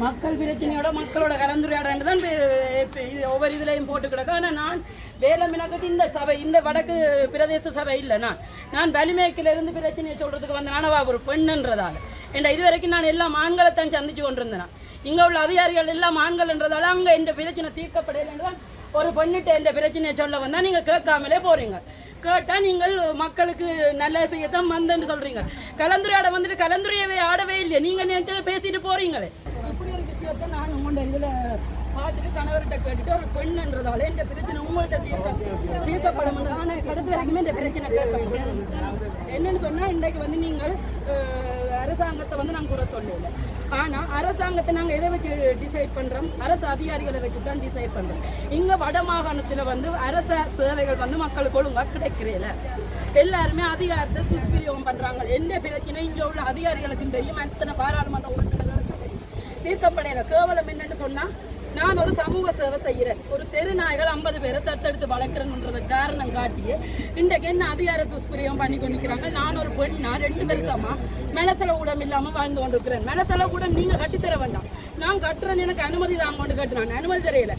மக்கள் பிரச்சனையோட மக்களோட கலந்துரையாடல் தான் இது ஒவ்வொரு இதுலையும் போட்டு கிடக்கு. ஆனால் நான் வேலமினக்கு இந்த சபை இந்த வடக்கு பிரதேச சபை இல்லை. நான் வலிமேக்கிலிருந்து பிரச்சனையை சொல்கிறதுக்கு வந்த நானவா ஒரு பெண்ணுன்றதால என்ற இது வரைக்கும் நான் எல்லா ஆண்களைத்தான் சந்திச்சு கொண்டிருந்தேன். இங்கே உள்ள அதிகாரிகள் எல்லாம் ஆண்கள்ன்றதால அங்கே இந்த பிரச்சனை தீர்க்கப்படையில்தான் ஒரு பெண்ணிட்ட இந்த பிரச்சனையை சொல்ல வந்தால் நீங்கள் கேட்காமலே போகிறீங்க. கேட்டால் நீங்கள் மக்களுக்கு நல்ல செய்யத்தான் வந்தேன்னு சொல்கிறீங்க. கலந்துரையாட வந்துட்டு கலந்துரையவே ஆடவே இல்லையா, நீங்கள் நினைச்சதை பேசிட்டு போகிறீங்களே. இப்படி ஒரு விஷயத்தை நான் உங்கள்கிட்ட இதில் பார்த்துட்டு கணவர்கிட்ட கேட்டுட்டு ஒரு பெண்ணுன்றதால இந்த பிரச்சனை உங்கள்கிட்ட தீர்க்கப்படும். ஆனால் கடைசி வரைக்குமே இந்த பிரச்சனை கேட்கப்படும். என்னன்னு சொன்னால் இன்றைக்கு வந்து நீங்கள் அரசாங்கத்தை வந்து நாங்கள் கூட சொல்லலை. ஆனால் அரசாங்கத்தை நாங்கள் எதை வச்சு டிசைட் பண்ணுறோம்? அரசு அதிகாரிகளை வச்சு தான் டிசைட் பண்ணுறோம். இங்கே வட மாகாணத்தில் வந்து அரச சேவைகள் வந்து மக்களுக்கு ஒழுங்காக கிடைக்கிறதில்ல. எல்லாருமே அதிகாரத்தை துஷ்பிரயோகம் பண்ணுறாங்க. எந்த பிரச்சனை இங்கே உள்ள அதிகாரிகளுக்கும் தெரியும், அத்தனை பாராளுமன்ற உறுப்பினர்களுக்கு தீர்க்கப்படையில. கேவலம் என்னன்னு சொன்னால், நான் ஒரு சமூக சேவை செய்கிறேன், ஒரு தெரு நாய்கள் 50 பேரை தத்தெடுத்து வளர்க்குறேன்ன்றத காரணம் காட்டியே இன்றைக்கு என்ன அதிகார துஷ்பிரயோகம் பண்ணி கொண்டிருக்கிறாங்க. நான் ஒரு பெண்ணா 2 வருஷமா மெனசல ஊடம் இல்லாமல் வாழ்ந்து கொண்டிருக்கிறேன். மெனசல ஊடம் நீங்கள் கட்டித்தர வேண்டாம், நான் கட்டுறேன்னு எனக்கு அனுமதி தான் கொண்டு கட்டுறேன், அனுமதி தெரியல.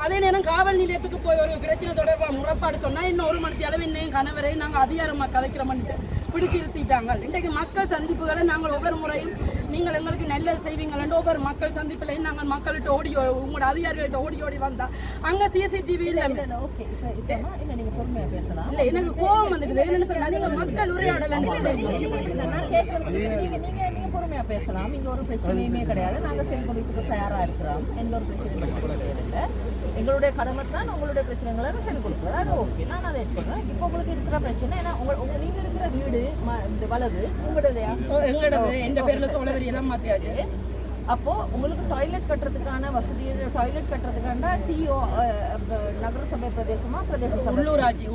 அதே நேரம் காவல் நிலையத்துக்கு போய் ஒரு பிரச்சனை தொடர்பாக முறைப்பாடு சொன்னால் இன்னும் 1 மணி அளவு இன்னும் கணவரையும் நாங்கள் அதிகாரமாக கலைக்கிறோம்ட்டு பிடிச்சி இருத்திட்டாங்க. இன்றைக்கு மக்கள் சந்திப்புகளை நாங்கள் ஒவ்வொரு முறையும் நீங்கள் எங்களுக்கு நல்லது செய்வீங்களோ ஒவ்வொரு மக்கள் சந்திப்புலையும் நாங்கள் மக்கள்கிட்ட உங்களோட அதிகாரிகள்கிட்ட ஓடி வந்தால் அங்கே சிசிடிவி இல்லை. இல்லை, எனக்கு கோபம் வந்துடுது. என்னன்னு சொன்னால் நீங்கள் மக்கள் உரையாடலன்னு பொறுமையாக பேசலாம். இங்கே ஒரு பிரச்சனையுமே கிடையாது. நாங்கள் சரி கொடுத்துக்க தயாராக இருக்கிறோம். எந்த ஒரு பிரச்சனையும் இல்லை. எங்களுடைய கடமை தான் உங்களுடைய பிரச்சனைகளை சரி கொடுக்குறது. அது ஓகே, நான் அதை எடுத்துக்கிறேன். இப்போ உங்களுக்கு இருக்கிற பிரச்சனை ஏன்னா நீங்கள் இருக்கிற வீடு இந்த வலது உங்களுடையதையா? எந்த பேரில் சோழவரியெல்லாம் மாற்றியாச்சு. அப்போ உங்களுக்கு டாய்லெட் கட்டுறதுக்கான வசதி, டாய்லெட் கட்டுறதுக்கான டிஓ நகரசபை பிரதேசமா பிரதேச சபை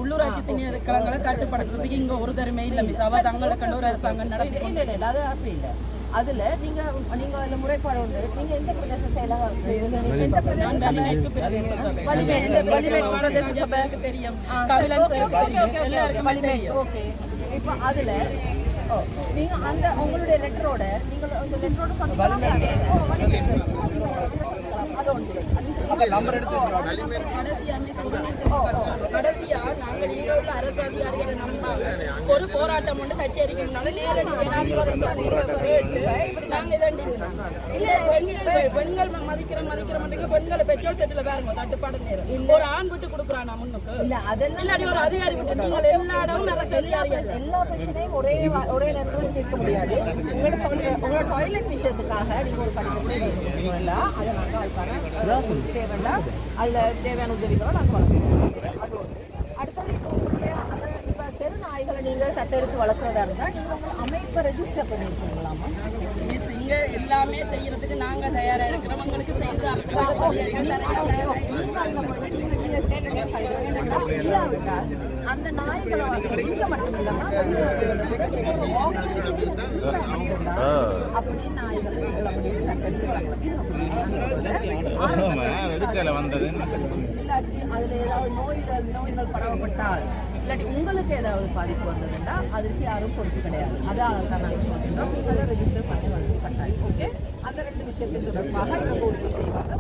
உள்ளூராட்சி திணைக்களங்களை கட்டுப்படுத்துறதுக்கு இங்கே ஒரு தருமே இல்லை. மிசாவா தங்களை கண்ட ஒரு அரசாங்கம் நடக்கும். இல்லை இல்லை, அது அப்படி இல்லை. அதுல நீங்க அதில் முறைப்பாடு உண்டு. நீங்க எந்த பிரதேச செயலாக எந்த தெரியும்? ஓகே, இப்போ அதுல நீங்க அந்த உங்களுடைய லெட்டரோட நீங்கள் அந்த லெட்டரோட அது உண்டு. கடைசியா நாங்கள் இங்க உள்ள அரசு அதிகாரிகளை நம்பாம ஒரு போராட்டம் ஒன்று கச்சேரிக்கிறதுனால நேரடி நாங்க பெண்கள் மதிக்கிற மாட்டேங்க. பெண்களை பெட்ரோல் செட்டில் பாருங்க தட்டுப்பாடு நேரம் ஒரு ஆண் விட்டு கொடுக்குறான் முன்னுக்கு இல்லாடி ஒரு அதிகாரி விட்டு நீங்கள் எல்லா இடமும் அரசு அதிகாரிகள் எல்லா பிரச்சனையும் ஒரே நேரத்தில் தீர்க்க முடியாது. உங்களோட டாய்லெட் விஷயத்துக்காக நீங்க ஒரு படிக்க அதை நாங்கள் தேவைன்னா அதில் தேவையான உதவிகளை நாங்கள் வளர்க்குறோம். அது ஒன்று. அடுத்தது இப்போ தெரு நாய்களை நீங்கள் தத்தெடுத்து வளர்க்குறதா இருந்தால் நீங்கள் உங்கள் அமைப்பை ரெஜிஸ்டர் பண்ணியிருக்கீங்களாமா? இங்கே எல்லாமே செய்யறதுக்கு நாங்கள் தயாராக இருக்கிறோம். உங்களுக்கு செய்து இல்லாவிட்டால் அந்த நாய்களை இங்கே மட்டும் இல்லாமல் அப்படி நாய்கள் இல்லாட்டி அதில் ஏதாவது நோய்கள் பரவப்பட்டால் இல்லாட்டி உங்களுக்கு ஏதாவது பாதிப்பு வந்ததுன்னா அதற்கு யாரும் பொறுப்பு கிடையாது. அதனால தான் நாங்கள் சொல்கிறோம், நீங்கள் அதை ரெஜிஸ்டர் பண்ணி வந்து கட்டாயம். ஓகே, அந்த 2 விஷயத்தை தொடர்பாக இவங்க உறுதி செய்வாங்க.